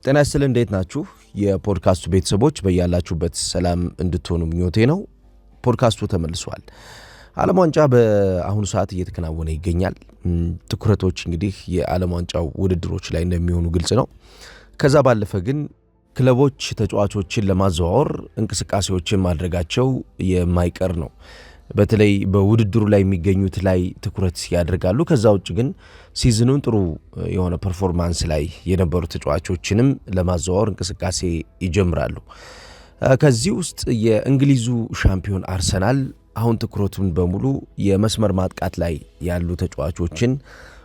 ጤና ይስጥልን እንዴት ናችሁ? የፖድካስቱ ቤተሰቦች በያላችሁበት ሰላም እንድትሆኑ ምኞቴ ነው። ፖድካስቱ ተመልሷል። ዓለም ዋንጫ በአሁኑ ሰዓት እየተከናወነ ይገኛል። ትኩረቶች እንግዲህ የዓለም ዋንጫው ውድድሮች ላይ እንደሚሆኑ ግልጽ ነው። ከዛ ባለፈ ግን ክለቦች ተጫዋቾችን ለማዘዋወር እንቅስቃሴዎችን ማድረጋቸው የማይቀር ነው። በተለይ በውድድሩ ላይ የሚገኙት ላይ ትኩረት ያደርጋሉ። ከዛ ውጭ ግን ሲዝኑን ጥሩ የሆነ ፐርፎርማንስ ላይ የነበሩ ተጫዋቾችንም ለማዘዋወር እንቅስቃሴ ይጀምራሉ። ከዚህ ውስጥ የእንግሊዙ ሻምፒዮን አርሰናል አሁን ትኩረቱን በሙሉ የመስመር ማጥቃት ላይ ያሉ ተጫዋቾችን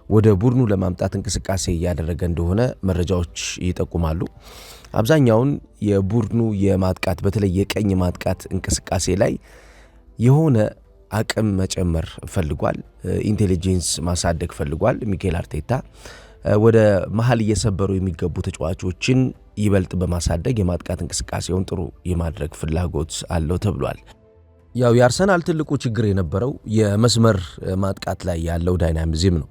ወደ ቡድኑ ለማምጣት እንቅስቃሴ እያደረገ እንደሆነ መረጃዎች ይጠቁማሉ። አብዛኛውን የቡድኑ የማጥቃት በተለይ የቀኝ ማጥቃት እንቅስቃሴ ላይ የሆነ አቅም መጨመር ፈልጓል። ኢንቴሊጀንስ ማሳደግ ፈልጓል። ሚኬል አርቴታ ወደ መሃል እየሰበሩ የሚገቡ ተጫዋቾችን ይበልጥ በማሳደግ የማጥቃት እንቅስቃሴውን ጥሩ የማድረግ ፍላጎት አለው ተብሏል። ያው የአርሰናል ትልቁ ችግር የነበረው የመስመር ማጥቃት ላይ ያለው ዳይናሚዝም ነው።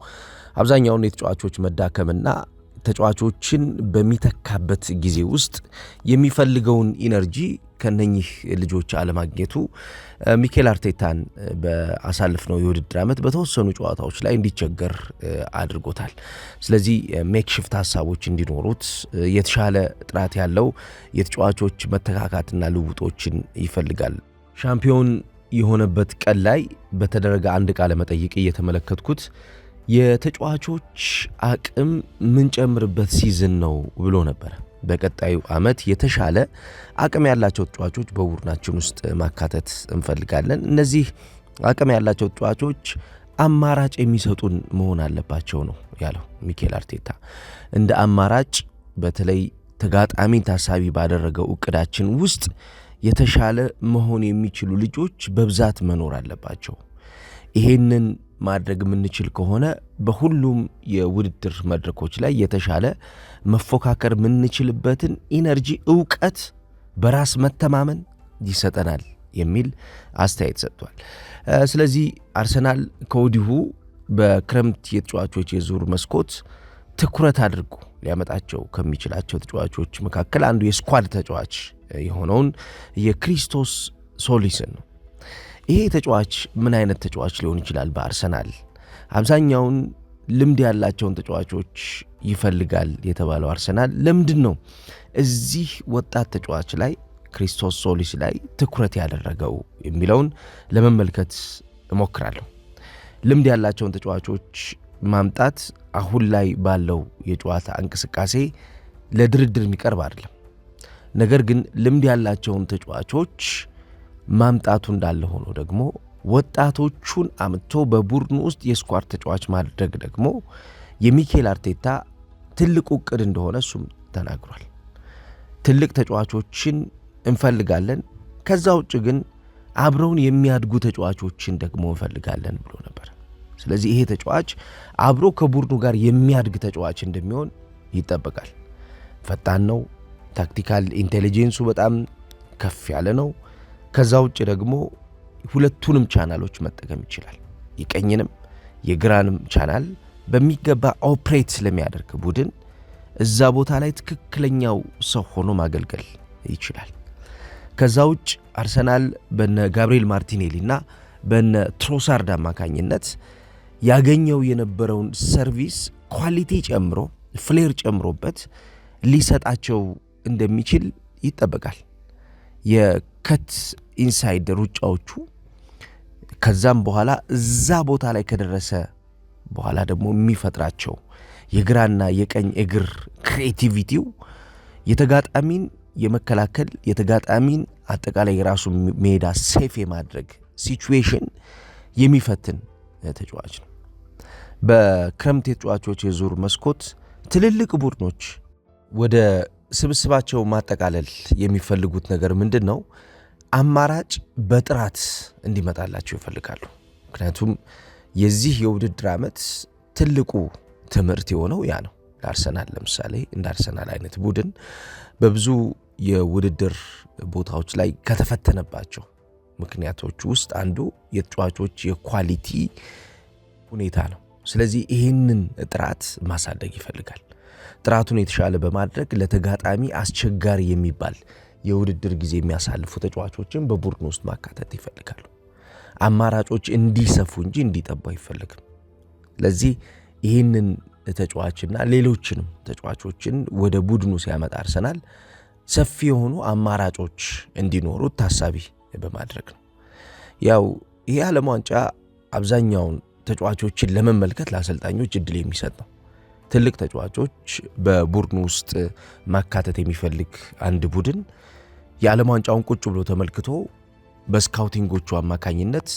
አብዛኛውን የተጫዋቾች መዳከምና ተጫዋቾችን በሚተካበት ጊዜ ውስጥ የሚፈልገውን ኢነርጂ ከነኚህ ልጆች አለማግኘቱ ሚኬል አርቴታን በአሳለፍነው የውድድር ዓመት በተወሰኑ ጨዋታዎች ላይ እንዲቸገር አድርጎታል። ስለዚህ ሜክሽፍት ሀሳቦች እንዲኖሩት የተሻለ ጥራት ያለው የተጫዋቾች መተካካትና ልውጦችን ይፈልጋል። ሻምፒዮን የሆነበት ቀን ላይ በተደረገ አንድ ቃለ መጠይቅ እየተመለከትኩት የተጫዋቾች አቅም ምንጨምርበት ሲዝን ነው ብሎ ነበር። በቀጣዩ ዓመት የተሻለ አቅም ያላቸው ተጫዋቾች በቡድናችን ውስጥ ማካተት እንፈልጋለን። እነዚህ አቅም ያላቸው ተጫዋቾች አማራጭ የሚሰጡን መሆን አለባቸው ነው ያለው ሚኬል አርቴታ። እንደ አማራጭ በተለይ ተጋጣሚን ታሳቢ ባደረገው እቅዳችን ውስጥ የተሻለ መሆን የሚችሉ ልጆች በብዛት መኖር አለባቸው። ይሄንን ማድረግ የምንችል ከሆነ በሁሉም የውድድር መድረኮች ላይ የተሻለ መፎካከር የምንችልበትን ኢነርጂ፣ እውቀት፣ በራስ መተማመን ይሰጠናል የሚል አስተያየት ሰጥቷል። ስለዚህ አርሰናል ከወዲሁ በክረምት የተጫዋቾች የዝውውር መስኮት ትኩረት አድርጎ ሊያመጣቸው ከሚችላቸው ተጫዋቾች መካከል አንዱ የስኳድ ተጫዋች የሆነውን የክሪስቶስ ሶሊስን ነው። ይሄ ተጫዋች ምን አይነት ተጫዋች ሊሆን ይችላል? በአርሰናል አብዛኛውን ልምድ ያላቸውን ተጫዋቾች ይፈልጋል የተባለው አርሰናል ለምንድን ነው እዚህ ወጣት ተጫዋች ላይ ክሪስቶስ ሶሊስ ላይ ትኩረት ያደረገው የሚለውን ለመመልከት እሞክራለሁ። ልምድ ያላቸውን ተጫዋቾች ማምጣት አሁን ላይ ባለው የጨዋታ እንቅስቃሴ ለድርድር የሚቀርብ አይደለም። ነገር ግን ልምድ ያላቸውን ተጫዋቾች ማምጣቱ እንዳለ ሆኖ ደግሞ ወጣቶቹን አምጥቶ በቡድኑ ውስጥ የስኳድ ተጫዋች ማድረግ ደግሞ የሚኬል አርቴታ ትልቁ ዕቅድ እንደሆነ እሱም ተናግሯል። ትልቅ ተጫዋቾችን እንፈልጋለን፣ ከዛ ውጭ ግን አብረውን የሚያድጉ ተጫዋቾችን ደግሞ እንፈልጋለን ብሎ ነበር። ስለዚህ ይሄ ተጫዋች አብሮ ከቡድኑ ጋር የሚያድግ ተጫዋች እንደሚሆን ይጠበቃል። ፈጣን ነው። ታክቲካል ኢንቴሊጀንሱ በጣም ከፍ ያለ ነው። ከዛ ውጭ ደግሞ ሁለቱንም ቻናሎች መጠቀም ይችላል። የቀኝንም የግራንም ቻናል በሚገባ ኦፕሬት ስለሚያደርግ ቡድን እዛ ቦታ ላይ ትክክለኛው ሰው ሆኖ ማገልገል ይችላል። ከዛ ውጭ አርሰናል በነ ጋብሪኤል ማርቲኔሊና በነ ትሮሳርድ አማካኝነት ያገኘው የነበረውን ሰርቪስ ኳሊቲ ጨምሮ ፍሌር ጨምሮበት ሊሰጣቸው እንደሚችል ይጠበቃል። የከት ኢንሳይድ ሩጫዎቹ ከዛም በኋላ እዛ ቦታ ላይ ከደረሰ በኋላ ደግሞ የሚፈጥራቸው የግራና የቀኝ እግር ክሬቲቪቲው የተጋጣሚን የመከላከል የተጋጣሚን አጠቃላይ የራሱ ሜዳ ሴፍ የማድረግ ሲቹዌሽን የሚፈትን ተጫዋች ነው። በክረምት የተጫዋቾች የዙር መስኮት ትልልቅ ቡድኖች ወደ ስብስባቸው ማጠቃለል የሚፈልጉት ነገር ምንድን ነው? አማራጭ በጥራት እንዲመጣላቸው ይፈልጋሉ። ምክንያቱም የዚህ የውድድር ዓመት ትልቁ ትምህርት የሆነው ያ ነው። ለአርሰናል ለምሳሌ እንደ አርሰናል አይነት ቡድን በብዙ የውድድር ቦታዎች ላይ ከተፈተነባቸው ምክንያቶች ውስጥ አንዱ የተጫዋቾች የኳሊቲ ሁኔታ ነው። ስለዚህ ይህንን ጥራት ማሳደግ ይፈልጋል። ጥራቱን የተሻለ በማድረግ ለተጋጣሚ አስቸጋሪ የሚባል የውድድር ጊዜ የሚያሳልፉ ተጫዋቾችን በቡድን ውስጥ ማካተት ይፈልጋሉ። አማራጮች እንዲሰፉ እንጂ እንዲጠቡ አይፈልግም። ለዚህ ይህንን ተጫዋችና ሌሎችንም ተጫዋቾችን ወደ ቡድኑ ሲያመጣ አርሰናል ሰፊ የሆኑ አማራጮች እንዲኖሩት ታሳቢ በማድረግ ነው። ያው ይህ ዓለም ዋንጫ አብዛኛውን ተጫዋቾችን ለመመልከት ለአሰልጣኞች እድል የሚሰጥ ነው። ትልቅ ተጫዋቾች በቡድኑ ውስጥ ማካተት የሚፈልግ አንድ ቡድን የዓለም ዋንጫውን ቁጭ ብሎ ተመልክቶ በስካውቲንጎቹ አማካኝነት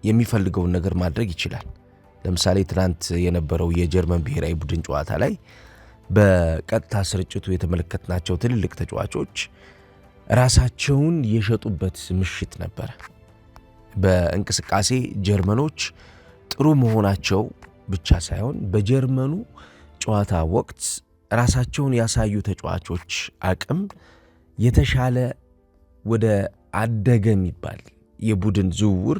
የሚፈልገውን ነገር ማድረግ ይችላል። ለምሳሌ ትናንት የነበረው የጀርመን ብሔራዊ ቡድን ጨዋታ ላይ በቀጥታ ስርጭቱ የተመለከትናቸው ትልልቅ ተጫዋቾች ራሳቸውን የሸጡበት ምሽት ነበር። በእንቅስቃሴ ጀርመኖች ጥሩ መሆናቸው ብቻ ሳይሆን በጀርመኑ ጨዋታ ወቅት ራሳቸውን ያሳዩ ተጫዋቾች አቅም የተሻለ ወደ አደገ የሚባል የቡድን ዝውውር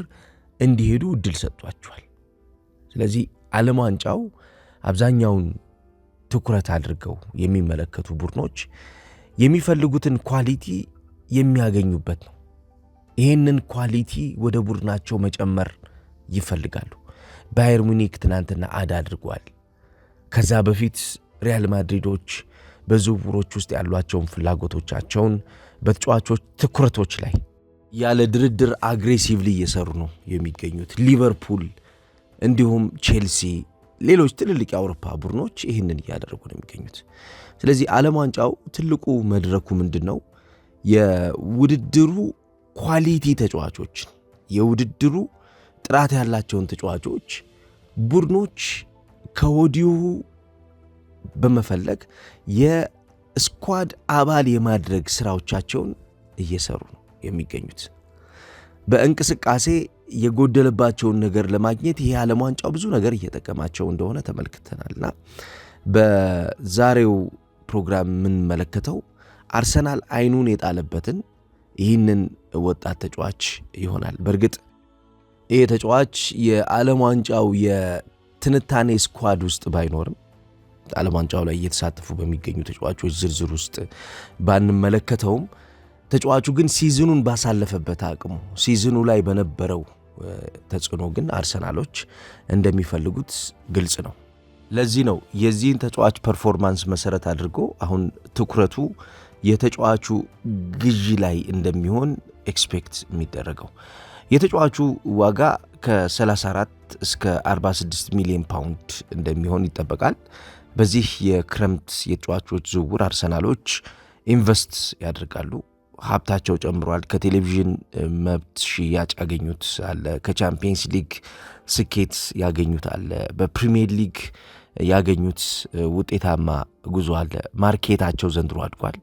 እንዲሄዱ እድል ሰጥቷቸዋል። ስለዚህ ዓለም ዋንጫው አብዛኛውን ትኩረት አድርገው የሚመለከቱ ቡድኖች የሚፈልጉትን ኳሊቲ የሚያገኙበት ነው። ይህንን ኳሊቲ ወደ ቡድናቸው መጨመር ይፈልጋሉ። ባየር ሙኒክ ትናንትና አድርጓል። ከዛ በፊት ሪያል ማድሪዶች በዝውውሮች ውስጥ ያሏቸውን ፍላጎቶቻቸውን በተጫዋቾች ትኩረቶች ላይ ያለ ድርድር አግሬሲቭሊ እየሰሩ ነው የሚገኙት። ሊቨርፑል እንዲሁም ቼልሲ፣ ሌሎች ትልልቅ የአውሮፓ ቡድኖች ይህንን እያደረጉ ነው የሚገኙት። ስለዚህ ዓለም ዋንጫው ትልቁ መድረኩ ምንድነው? የውድድሩ ኳሊቲ ተጫዋቾችን፣ የውድድሩ ጥራት ያላቸውን ተጫዋቾች ቡድኖች ከወዲሁ በመፈለግ የስኳድ አባል የማድረግ ስራዎቻቸውን እየሰሩ ነው የሚገኙት። በእንቅስቃሴ የጎደለባቸውን ነገር ለማግኘት ይህ ዓለም ዋንጫው ብዙ ነገር እየጠቀማቸው እንደሆነ ተመልክተናልና በዛሬው ፕሮግራም የምንመለከተው አርሰናል አይኑን የጣለበትን ይህንን ወጣት ተጫዋች ይሆናል። በእርግጥ ይህ ተጫዋች የዓለም ዋንጫው የትንታኔ ስኳድ ውስጥ ባይኖርም ዓለም ዋንጫው ላይ እየተሳተፉ በሚገኙ ተጫዋቾች ዝርዝር ውስጥ ባንመለከተውም ተጫዋቹ ግን ሲዝኑን ባሳለፈበት አቅሙ ሲዝኑ ላይ በነበረው ተጽዕኖ ግን አርሰናሎች እንደሚፈልጉት ግልጽ ነው። ለዚህ ነው የዚህን ተጫዋች ፐርፎርማንስ መሰረት አድርጎ አሁን ትኩረቱ የተጫዋቹ ግዢ ላይ እንደሚሆን ኤክስፔክት የሚደረገው። የተጫዋቹ ዋጋ ከ34 እስከ 46 ሚሊዮን ፓውንድ እንደሚሆን ይጠበቃል። በዚህ የክረምት የተጫዋቾች ዝውውር አርሰናሎች ኢንቨስት ያደርጋሉ። ሀብታቸው ጨምሯል። ከቴሌቪዥን መብት ሽያጭ ያገኙት አለ፣ ከቻምፒየንስ ሊግ ስኬት ያገኙት አለ፣ በፕሪሚየር ሊግ ያገኙት ውጤታማ ጉዞ አለ። ማርኬታቸው ዘንድሮ አድጓል።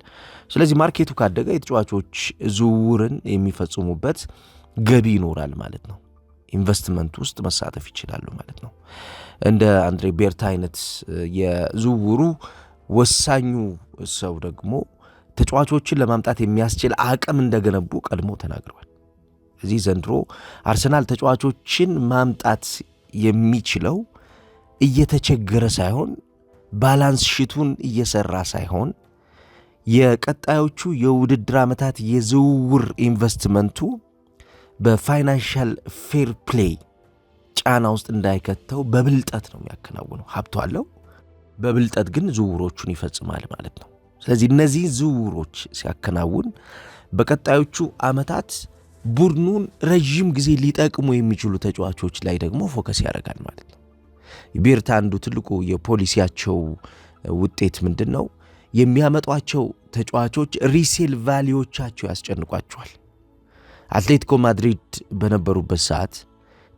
ስለዚህ ማርኬቱ ካደገ የተጫዋቾች ዝውውርን የሚፈጽሙበት ገቢ ይኖራል ማለት ነው። ኢንቨስትመንት ውስጥ መሳተፍ ይችላሉ ማለት ነው። እንደ አንድሬ ቤርታ አይነት የዝውውሩ ወሳኙ ሰው ደግሞ ተጫዋቾችን ለማምጣት የሚያስችል አቅም እንደገነቡ ቀድሞ ተናግረዋል። እዚህ ዘንድሮ አርሰናል ተጫዋቾችን ማምጣት የሚችለው እየተቸገረ ሳይሆን ባላንስ ሺቱን እየሰራ ሳይሆን የቀጣዮቹ የውድድር ዓመታት የዝውውር ኢንቨስትመንቱ በፋይናንሻል ፌር ፕሌይ ጫና ውስጥ እንዳይከተው በብልጠት ነው የሚያከናውነው። ሀብቱ አለው፣ በብልጠት ግን ዝውውሮቹን ይፈጽማል ማለት ነው። ስለዚህ እነዚህ ዝውውሮች ሲያከናውን በቀጣዮቹ ዓመታት ቡድኑን ረዥም ጊዜ ሊጠቅሙ የሚችሉ ተጫዋቾች ላይ ደግሞ ፎከስ ያደርጋል ማለት ነው። ቤርታ አንዱ ትልቁ የፖሊሲያቸው ውጤት ምንድን ነው? የሚያመጧቸው ተጫዋቾች ሪሴል ቫሊዎቻቸው ያስጨንቋቸዋል። አትሌቲኮ ማድሪድ በነበሩበት ሰዓት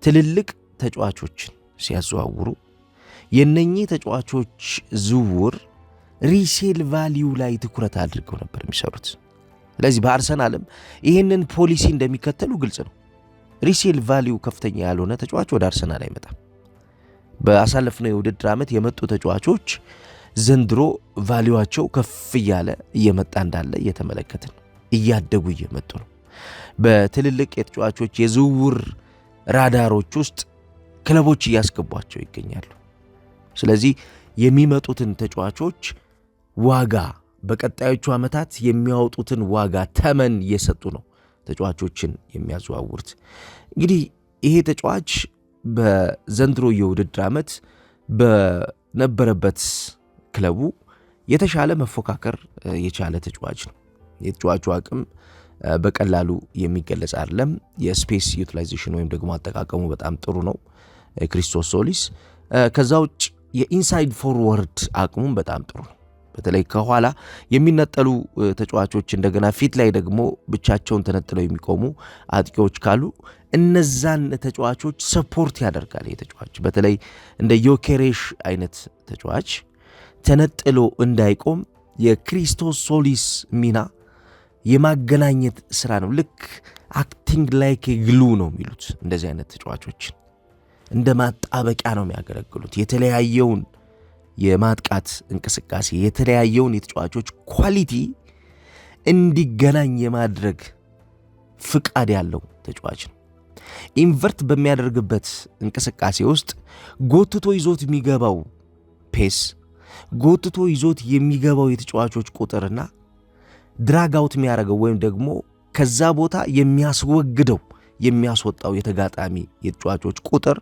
ትልልቅ ተጫዋቾችን ሲያዘዋውሩ የነኚህ ተጫዋቾች ዝውውር ሪሴል ቫሊዩ ላይ ትኩረት አድርገው ነበር የሚሰሩት። ስለዚህ በአርሰናልም ይህንን ፖሊሲ እንደሚከተሉ ግልጽ ነው። ሪሴል ቫሊዩ ከፍተኛ ያልሆነ ተጫዋች ወደ አርሰናል አይመጣም። በአሳለፍነው የውድድር ዓመት የመጡ ተጫዋቾች ዘንድሮ ቫሊዩዋቸው ከፍ እያለ እየመጣ እንዳለ እየተመለከትን እያደጉ እየመጡ ነው። በትልልቅ የተጫዋቾች የዝውውር ራዳሮች ውስጥ ክለቦች እያስገቧቸው ይገኛሉ። ስለዚህ የሚመጡትን ተጫዋቾች ዋጋ በቀጣዮቹ ዓመታት የሚያወጡትን ዋጋ ተመን እየሰጡ ነው ተጫዋቾችን የሚያዘዋውሩት። እንግዲህ ይሄ ተጫዋች በዘንድሮ የውድድር ዓመት በነበረበት ክለቡ የተሻለ መፎካከር የቻለ ተጫዋች ነው። የተጫዋቹ አቅም በቀላሉ የሚገለጽ አይደለም። የስፔስ ዩቲላይዜሽን ወይም ደግሞ አጠቃቀሙ በጣም ጥሩ ነው ክሪስቶስ ሶሊስ። ከዛ ውጭ የኢንሳይድ ፎርወርድ አቅሙም በጣም ጥሩ ነው። በተለይ ከኋላ የሚነጠሉ ተጫዋቾች እንደገና ፊት ላይ ደግሞ ብቻቸውን ተነጥለው የሚቆሙ አጥቂዎች ካሉ እነዛን ተጫዋቾች ሰፖርት ያደርጋል። ይህ ተጫዋች በተለይ እንደ ዮኬሬሽ አይነት ተጫዋች ተነጥሎ እንዳይቆም የክሪስቶስ ሶሊስ ሚና የማገናኘት ስራ ነው። ልክ አክቲንግ ላይክ ግሉ ነው የሚሉት እንደዚህ አይነት ተጫዋቾችን እንደ ማጣበቂያ ነው የሚያገለግሉት። የተለያየውን የማጥቃት እንቅስቃሴ የተለያየውን የተጫዋቾች ኳሊቲ እንዲገናኝ የማድረግ ፍቃድ ያለው ተጫዋች ነው። ኢንቨርት በሚያደርግበት እንቅስቃሴ ውስጥ ጎትቶ ይዞት የሚገባው ፔስ፣ ጎትቶ ይዞት የሚገባው የተጫዋቾች ቁጥርና ድራጋውት የሚያደርገው ወይም ደግሞ ከዛ ቦታ የሚያስወግደው የሚያስወጣው የተጋጣሚ የተጫዋቾች ቁጥር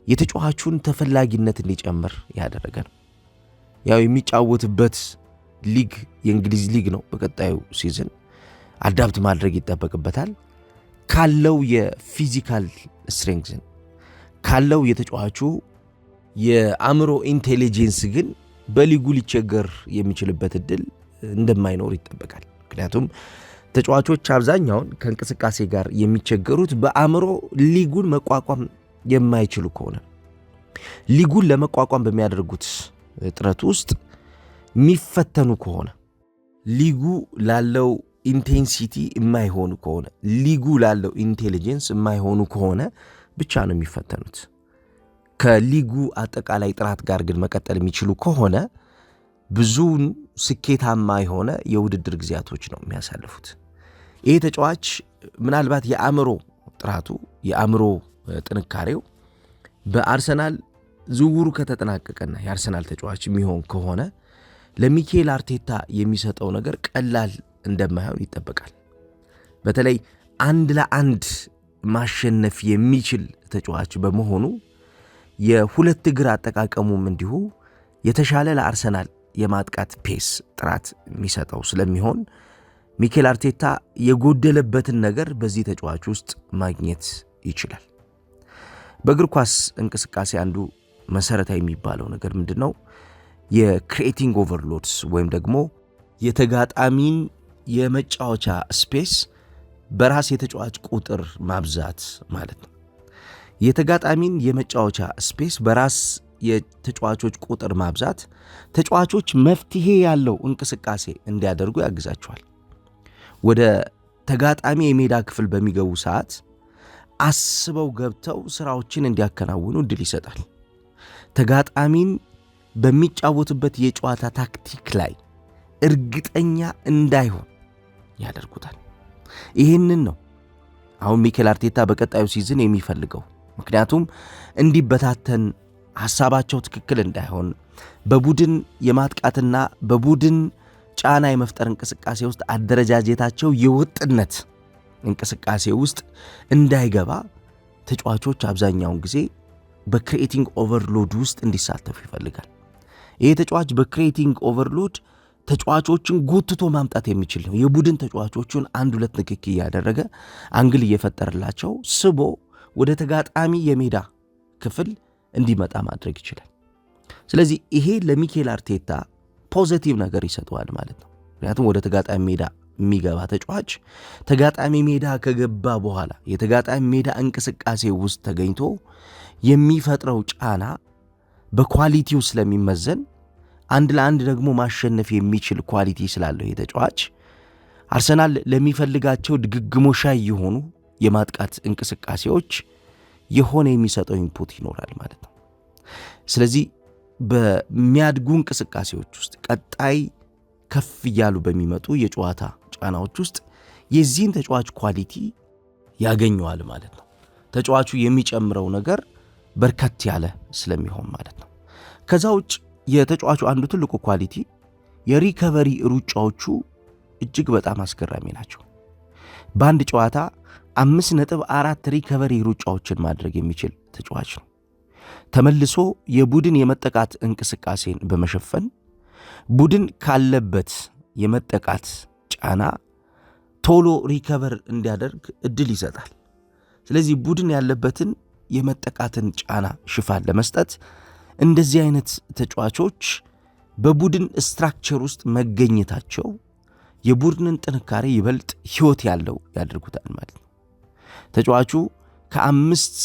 የተጫዋቹን ተፈላጊነት እንዲጨምር ያደረገ ነው። ያው የሚጫወትበት ሊግ የእንግሊዝ ሊግ ነው። በቀጣዩ ሲዝን አዳፕት ማድረግ ይጠበቅበታል። ካለው የፊዚካል ስትሬንግዝን ካለው የተጫዋቹ የአእምሮ ኢንቴሊጀንስ ግን በሊጉ ሊቸገር የሚችልበት እድል እንደማይኖር ይጠበቃል። ምክንያቱም ተጫዋቾች አብዛኛውን ከእንቅስቃሴ ጋር የሚቸገሩት በአእምሮ ሊጉን መቋቋም የማይችሉ ከሆነ ሊጉን ለመቋቋም በሚያደርጉት ጥረት ውስጥ የሚፈተኑ ከሆነ ሊጉ ላለው ኢንቴንሲቲ የማይሆኑ ከሆነ ሊጉ ላለው ኢንቴሊጀንስ የማይሆኑ ከሆነ ብቻ ነው የሚፈተኑት። ከሊጉ አጠቃላይ ጥራት ጋር ግን መቀጠል የሚችሉ ከሆነ ብዙውን ስኬታማ የሆነ የውድድር ጊዜያቶች ነው የሚያሳልፉት። ይህ ተጫዋች ምናልባት የአእምሮ ጥራቱ የአእምሮ ጥንካሬው በአርሰናል ዝውውሩ ከተጠናቀቀና የአርሰናል ተጫዋች የሚሆን ከሆነ ለሚኬል አርቴታ የሚሰጠው ነገር ቀላል እንደማይሆን ይጠበቃል። በተለይ 1-1 ማሸነፍ የሚችል ተጫዋች በመሆኑ የሁለት እግር አጠቃቀሙም እንዲሁ የተሻለ ለአርሰናል የማጥቃት ፔስ ጥራት የሚሰጠው ስለሚሆን ሚኬል አርቴታ የጎደለበትን ነገር በዚህ ተጫዋች ውስጥ ማግኘት ይችላል። በእግር ኳስ እንቅስቃሴ አንዱ መሰረታዊ የሚባለው ነገር ምንድን ነው? የክሪኤቲንግ ኦቨርሎድስ ወይም ደግሞ የተጋጣሚን የመጫወቻ ስፔስ በራስ የተጫዋች ቁጥር ማብዛት ማለት ነው። የተጋጣሚን የመጫወቻ ስፔስ በራስ የተጫዋቾች ቁጥር ማብዛት ተጫዋቾች መፍትሄ ያለው እንቅስቃሴ እንዲያደርጉ ያግዛቸዋል። ወደ ተጋጣሚ የሜዳ ክፍል በሚገቡ ሰዓት አስበው ገብተው ስራዎችን እንዲያከናውኑ እድል ይሰጣል። ተጋጣሚን በሚጫወቱበት የጨዋታ ታክቲክ ላይ እርግጠኛ እንዳይሆን ያደርጉታል። ይህንን ነው አሁን ሚኬል አርቴታ በቀጣዩ ሲዝን የሚፈልገው። ምክንያቱም እንዲበታተን ሐሳባቸው ትክክል እንዳይሆን በቡድን የማጥቃትና በቡድን ጫና የመፍጠር እንቅስቃሴ ውስጥ አደረጃጀታቸው የወጥነት እንቅስቃሴ ውስጥ እንዳይገባ ተጫዋቾች አብዛኛውን ጊዜ በክሪኤቲንግ ኦቨርሎድ ውስጥ እንዲሳተፉ ይፈልጋል። ይህ ተጫዋች በክሪኤቲንግ ኦቨርሎድ ተጫዋቾችን ጎትቶ ማምጣት የሚችል ነው። የቡድን ተጫዋቾቹን 1-2 ንክኪ እያደረገ አንግል እየፈጠረላቸው ስቦ ወደ ተጋጣሚ የሜዳ ክፍል እንዲመጣ ማድረግ ይችላል። ስለዚህ ይሄ ለሚኬል አርቴታ ፖዚቲቭ ነገር ይሰጠዋል ማለት ነው። ምክንያቱም ወደ ተጋጣሚ ሜዳ የሚገባ ተጫዋች ተጋጣሚ ሜዳ ከገባ በኋላ የተጋጣሚ ሜዳ እንቅስቃሴ ውስጥ ተገኝቶ የሚፈጥረው ጫና በኳሊቲው ስለሚመዘን 1-1 ደግሞ ማሸነፍ የሚችል ኳሊቲ ስላለው የተጫዋች አርሰናል ለሚፈልጋቸው ድግግሞሻይ የሆኑ የማጥቃት እንቅስቃሴዎች የሆነ የሚሰጠው ኢንፑት ይኖራል ማለት ነው። ስለዚህ በሚያድጉ እንቅስቃሴዎች ውስጥ ቀጣይ ከፍ እያሉ በሚመጡ የጨዋታ ጫናዎች ውስጥ የዚህን ተጫዋች ኳሊቲ ያገኘዋል ማለት ነው። ተጫዋቹ የሚጨምረው ነገር በርከት ያለ ስለሚሆን ማለት ነው። ከዛ ውጭ የተጫዋቹ አንዱ ትልቁ ኳሊቲ የሪከቨሪ ሩጫዎቹ እጅግ በጣም አስገራሚ ናቸው። በአንድ ጨዋታ 5.4 ሪከቨሪ ሩጫዎችን ማድረግ የሚችል ተጫዋች ነው። ተመልሶ የቡድን የመጠቃት እንቅስቃሴን በመሸፈን ቡድን ካለበት የመጠቃት ጫና ቶሎ ሪከቨር እንዲያደርግ እድል ይሰጣል። ስለዚህ ቡድን ያለበትን የመጠቃትን ጫና ሽፋን ለመስጠት እንደዚህ አይነት ተጫዋቾች በቡድን ስትራክቸር ውስጥ መገኘታቸው የቡድንን ጥንካሬ ይበልጥ ሕይወት ያለው ያደርጉታል ማለት ነው። ተጫዋቹ ከ5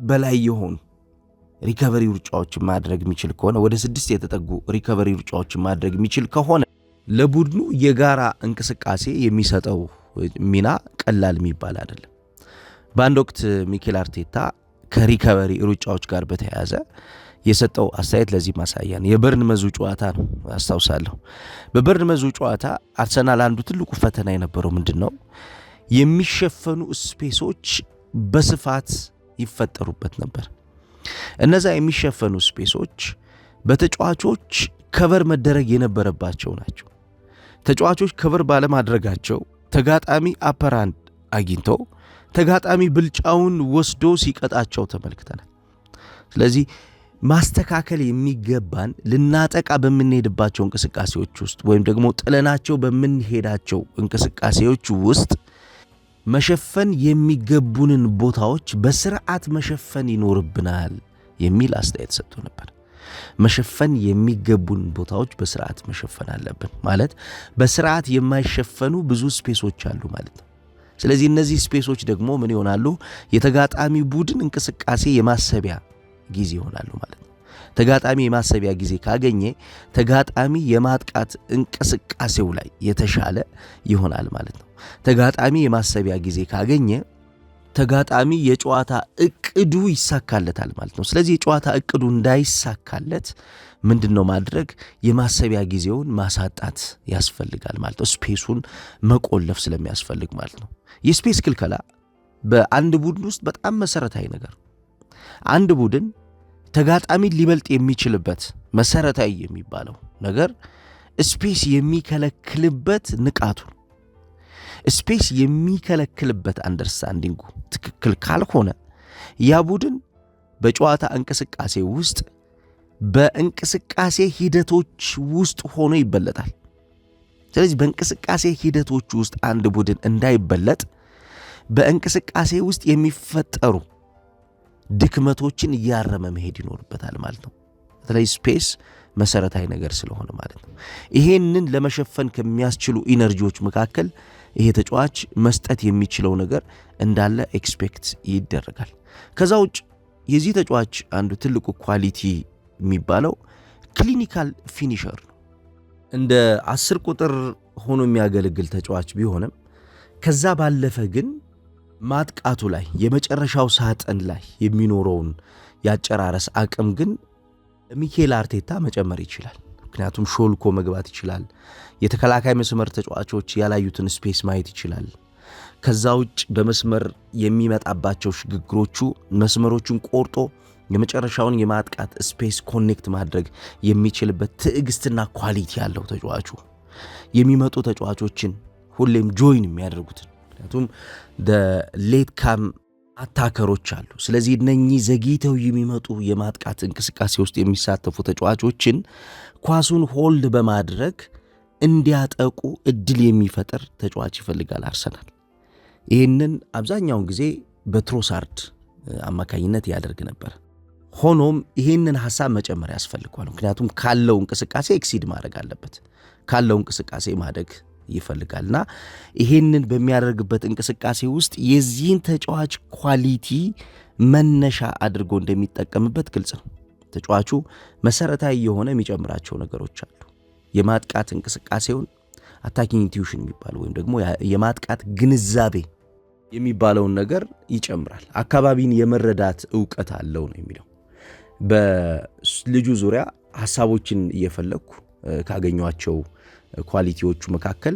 በላይ የሆኑ ሪከቨሪ ሩጫዎችን ማድረግ የሚችል ከሆነ ወደ 6 የተጠጉ ሪከቨሪ ሩጫዎችን ማድረግ የሚችል ከሆነ ለቡድኑ የጋራ እንቅስቃሴ የሚሰጠው ሚና ቀላል የሚባል አይደለም። በአንድ ወቅት ሚኬል አርቴታ ከሪከቨሪ ሩጫዎች ጋር በተያያዘ የሰጠው አስተያየት ለዚህ ማሳያ ነው። የበርንመዙ ጨዋታ ነው አስታውሳለሁ። በበርንመዙ ጨዋታ አርሰናል አንዱ ትልቁ ፈተና የነበረው ምንድነው? የሚሸፈኑ ስፔሶች በስፋት ይፈጠሩበት ነበር። እነዛ የሚሸፈኑ ስፔሶች በተጫዋቾች ከቨር መደረግ የነበረባቸው ናቸው። ተጫዋቾች ከቨር ባለማድረጋቸው ተጋጣሚ አፐራንድ አግኝቶ ተጋጣሚ ብልጫውን ወስዶ ሲቀጣቸው ተመልክተናል። ስለዚህ ማስተካከል የሚገባን ልናጠቃ በምንሄድባቸው እንቅስቃሴዎች ውስጥ ወይም ደግሞ ጥለናቸው በምንሄዳቸው እንቅስቃሴዎች ውስጥ መሸፈን የሚገቡንን ቦታዎች በስርዓት መሸፈን ይኖርብናል የሚል አስተያየት ሰጥቶ ነበር። መሸፈን የሚገቡን ቦታዎች በስርዓት መሸፈን አለብን ማለት በስርዓት የማይሸፈኑ ብዙ ስፔሶች አሉ ማለት ነው። ስለዚህ እነዚህ ስፔሶች ደግሞ ምን ይሆናሉ? የተጋጣሚ ቡድን እንቅስቃሴ የማሰቢያ ጊዜ ይሆናሉ ማለት ነው። ተጋጣሚ የማሰቢያ ጊዜ ካገኘ ተጋጣሚ የማጥቃት እንቅስቃሴው ላይ የተሻለ ይሆናል ማለት ነው። ተጋጣሚ የማሰቢያ ጊዜ ካገኘ ተጋጣሚ የጨዋታ እቅዱ ይሳካለታል ማለት ነው። ስለዚህ የጨዋታ እቅዱ እንዳይሳካለት ምንድነው ማድረግ? የማሰቢያ ጊዜውን ማሳጣት ያስፈልጋል ማለት ነው። ስፔሱን መቆለፍ ስለሚያስፈልግ ማለት ነው። የስፔስ ክልከላ በአንድ ቡድን ውስጥ በጣም መሰረታዊ ነገር። አንድ ቡድን ተጋጣሚን ሊበልጥ የሚችልበት መሰረታዊ የሚባለው ነገር ስፔስ የሚከለክልበት ንቃቱ። ስፔስ የሚከለክልበት አንደርስታንዲንጉ ትክክል ካልሆነ ያ ቡድን በጨዋታ እንቅስቃሴ ውስጥ በእንቅስቃሴ ሂደቶች ውስጥ ሆኖ ይበለጣል። ስለዚህ በእንቅስቃሴ ሂደቶች ውስጥ አንድ ቡድን እንዳይበለጥ በእንቅስቃሴ ውስጥ የሚፈጠሩ ድክመቶችን እያረመ መሄድ ይኖርበታል ማለት ነው። በተለይ ስፔስ መሰረታዊ ነገር ስለሆነ ማለት ነው። ይሄንን ለመሸፈን ከሚያስችሉ ኢነርጂዎች መካከል ይሄ ተጫዋች መስጠት የሚችለው ነገር እንዳለ ኤክስፔክት ይደረጋል። ከዛ ውጭ የዚህ ተጫዋች አንዱ ትልቁ ኳሊቲ የሚባለው ክሊኒካል ፊኒሸር ነው። እንደ 10 ቁጥር ሆኖ የሚያገለግል ተጫዋች ቢሆንም ከዛ ባለፈ ግን ማጥቃቱ ላይ የመጨረሻው ሳጥን ላይ የሚኖረውን ያጨራረስ አቅም ግን ሚኬል አርቴታ መጨመር ይችላል። ምክንያቱም ሾልኮ መግባት ይችላል። የተከላካይ መስመር ተጫዋቾች ያላዩትን ስፔስ ማየት ይችላል። ከዛ ውጭ በመስመር የሚመጣባቸው ሽግግሮቹ መስመሮቹን ቆርጦ የመጨረሻውን የማጥቃት ስፔስ ኮኔክት ማድረግ የሚችልበት ትዕግስትና ኳሊቲ ያለው ተጫዋቹ የሚመጡ ተጫዋቾችን ሁሌም ጆይን የሚያደርጉትን ምክንያቱም ሌት ካም አታከሮች አሉ። ስለዚህ እነኚህ ዘግይተው የሚመጡ የማጥቃት እንቅስቃሴ ውስጥ የሚሳተፉ ተጫዋቾችን ኳሱን ሆልድ በማድረግ እንዲያጠቁ እድል የሚፈጥር ተጫዋች ይፈልጋል አርሰናል። ይህንን አብዛኛውን ጊዜ በትሮሳርድ አማካኝነት ያደርግ ነበር። ሆኖም ይህንን ሐሳብ መጨመር ያስፈልጓል። ምክንያቱም ካለው እንቅስቃሴ ኤክሲድ ማድረግ አለበት። ካለው እንቅስቃሴ ማደግ ይፈልጋልና ይሄንን በሚያደርግበት እንቅስቃሴ ውስጥ የዚህን ተጫዋች ኳሊቲ መነሻ አድርጎ እንደሚጠቀምበት ግልጽ ነው። ተጫዋቹ መሰረታዊ የሆነ የሚጨምራቸው ነገሮች አሉ። የማጥቃት እንቅስቃሴውን አታኪንግ ኢንቲዩሽን የሚባለው ወይም ደግሞ የማጥቃት ግንዛቤ የሚባለውን ነገር ይጨምራል። አካባቢን የመረዳት ዕውቀት አለው ነው የሚለው። በልጁ ዙሪያ ሐሳቦችን እየፈለኩ ካገኟቸው ኳሊቲዎቹ መካከል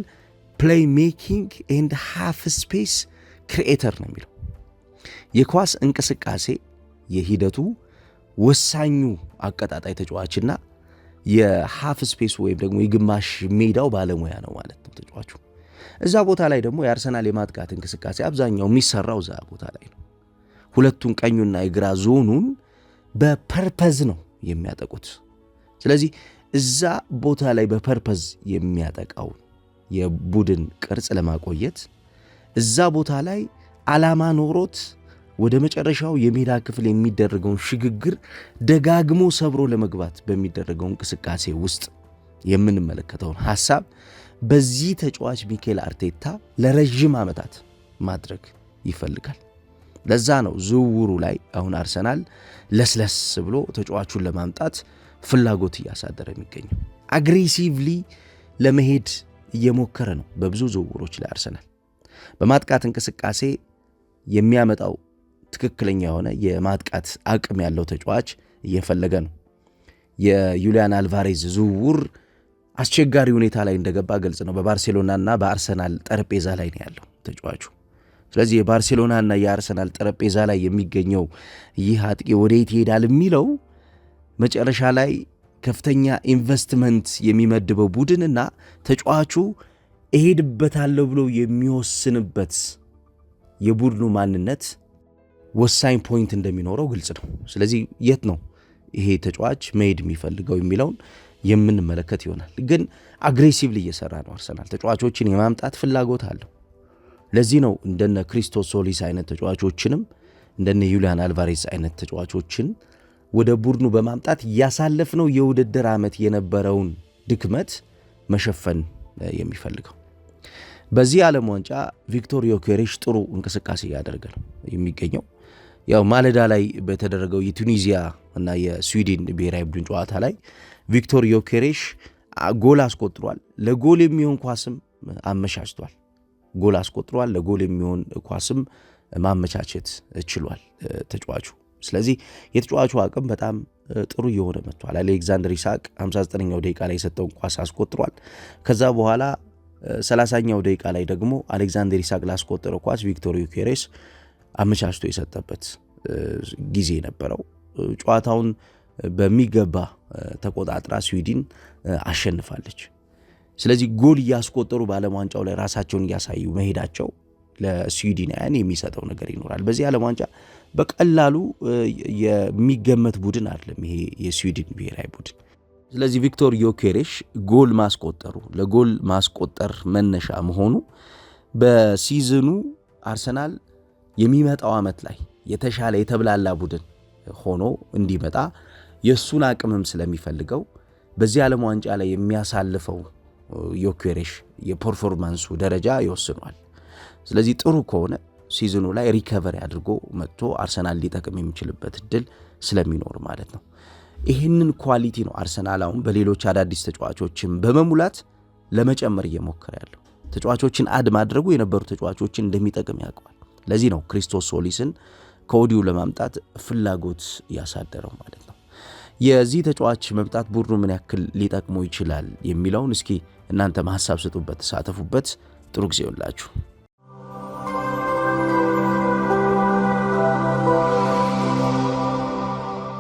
ፕሌይ ሜኪንግ ኤንድ ሃፍ ስፔስ ክሪኤተር ነው የሚለው። የኳስ እንቅስቃሴ የሂደቱ ወሳኙ አቀጣጣይ ተጫዋችና የሃፍ ስፔስ ወይም ደግሞ የግማሽ ሜዳው ባለሙያ ነው ማለት ነው ተጫዋቹ። እዛ ቦታ ላይ ደግሞ የአርሰናል የማጥቃት እንቅስቃሴ አብዛኛው የሚሰራው እዛ ቦታ ላይ ነው። ሁለቱን ቀኙና የግራ ዞኑን በፐርፐዝ ነው የሚያጠቁት። ስለዚህ እዛ ቦታ ላይ በፐርፐዝ የሚያጠቃው የቡድን ቅርጽ ለማቆየት እዛ ቦታ ላይ ዓላማ ኖሮት ወደ መጨረሻው የሜዳ ክፍል የሚደረገውን ሽግግር ደጋግሞ ሰብሮ ለመግባት በሚደረገው እንቅስቃሴ ውስጥ የምንመለከተውን ሐሳብ በዚህ ተጫዋች ሚኬል አርቴታ ለረጅም ዓመታት ማድረግ ይፈልጋል። ለዛ ነው ዝውውሩ ላይ አሁን አርሰናል ለስለስ ብሎ ተጫዋቹን ለማምጣት ፍላጎት እያሳደረ የሚገኘው። አግሬሲቭሊ ለመሄድ እየሞከረ ነው በብዙ ዝውውሮች ላይ አርሰናል። በማጥቃት እንቅስቃሴ የሚያመጣው ትክክለኛ የሆነ የማጥቃት አቅም ያለው ተጫዋች እየፈለገ ነው። የዩሊያን አልቫሬዝ ዝውውር አስቸጋሪ ሁኔታ ላይ እንደገባ ግልጽ ነው። በባርሴሎናና በአርሰናል ጠረጴዛ ላይ ነው ያለው ተጫዋቹ። ስለዚህ የባርሴሎናና የአርሰናል ጠረጴዛ ላይ የሚገኘው ይህ አጥቂ ወዴት ይሄዳል የሚለው መጨረሻ ላይ ከፍተኛ ኢንቨስትመንት የሚመድበው ቡድንና ተጫዋቹ እሄድበታለሁ ብሎ የሚወስንበት የቡድኑ ማንነት ወሳኝ ፖይንት እንደሚኖረው ግልጽ ነው። ስለዚህ የት ነው ይሄ ተጫዋች መሄድ የሚፈልገው የሚለውን የምንመለከት ይሆናል። ግን አግሬሲቭሊ እየሰራ ነው አርሰናል። ተጫዋቾችን የማምጣት ፍላጎት አለው። ለዚህ ነው እንደነ ክሪስቶስ ሶሊስ አይነት ተጫዋቾችንም እንደነ ዩሊያን አልቫሬዝ አይነት ተጫዋቾችን ወደ ቡድኑ በማምጣት ያሳለፍነው የውድድር ዓመት የነበረውን ድክመት መሸፈን የሚፈልገው። በዚህ ዓለም ዋንጫ ቪክቶር ዮኬሬሽ ጥሩ እንቅስቃሴ እያደረገ ነው የሚገኘው። ያው ማለዳ ላይ በተደረገው የቱኒዚያ እና የስዊድን ብሔራዊ ቡድን ጨዋታ ላይ ቪክቶር ዮኬሬሽ ጎል አስቆጥሯል። ለጎል የሚሆን ኳስም አመቻችቷል። ጎል አስቆጥሯል። ለጎል የሚሆን ኳስም ማመቻቸት ችሏል ተጫዋቹ። ስለዚህ የተጫዋቹ አቅም በጣም ጥሩ እየሆነ መጥቷል። አሌክዛንደር ኢሳቅ 59ኛው ደቂቃ ላይ የሰጠውን ኳስ አስቆጥሯል። ከዛ በኋላ 30ኛው ደቂቃ ላይ ደግሞ አሌክዛንደር ኢሳቅ ላስቆጠረው ኳስ ቪክቶር ዮኬሬሽ አመቻችቶ የሰጠበት ጊዜ ነበረው። ጨዋታውን በሚገባ ተቆጣጥራ ስዊድን አሸንፋለች። ስለዚህ ጎል እያስቆጠሩ በዓለም ዋንጫው ላይ ራሳቸውን እያሳዩ መሄዳቸው ለስዊድናውያን የሚሰጠው ነገር ይኖራል። በዚህ ዓለም ዋንጫ በቀላሉ የሚገመት ቡድን አይደለም ይሄ የስዊድን ብሔራዊ ቡድን። ስለዚህ ቪክቶር ዮኬሬሽ ጎል ማስቆጠሩ ለጎል ማስቆጠር መነሻ መሆኑ በሲዝኑ አርሰናል የሚመጣው ዓመት ላይ የተሻለ የተብላላ ቡድን ሆኖ እንዲመጣ የእሱን አቅምም ስለሚፈልገው በዚህ ዓለም ዋንጫ ላይ የሚያሳልፈው ዮኬሬሽ የፐርፎርማንሱ ደረጃ ይወስኗል። ስለዚህ ጥሩ ከሆነ ሲዝኑ ላይ ሪከቨሪ አድርጎ መጥቶ አርሰናል ሊጠቅም የሚችልበት እድል ስለሚኖር ማለት ነው። ይህንን ኳሊቲ ነው አርሰናል አሁን በሌሎች አዳዲስ ተጫዋቾችን በመሙላት ለመጨመር እየሞከረ ያለው። ተጫዋቾችን አድ ማድረጉ የነበሩ ተጫዋቾችን እንደሚጠቅም ያውቀዋል። ለዚህ ነው ክሪስቶስ ሶሊስን ከወዲሁ ለማምጣት ፍላጎት ያሳደረው ማለት ነው። የዚህ ተጫዋች መምጣት ቡድኑ ምን ያክል ሊጠቅሙ ይችላል የሚለውን እስኪ እናንተ ሐሳብ ስጡበት፣ ተሳተፉበት። ጥሩ ጊዜ ይሁንላችሁ።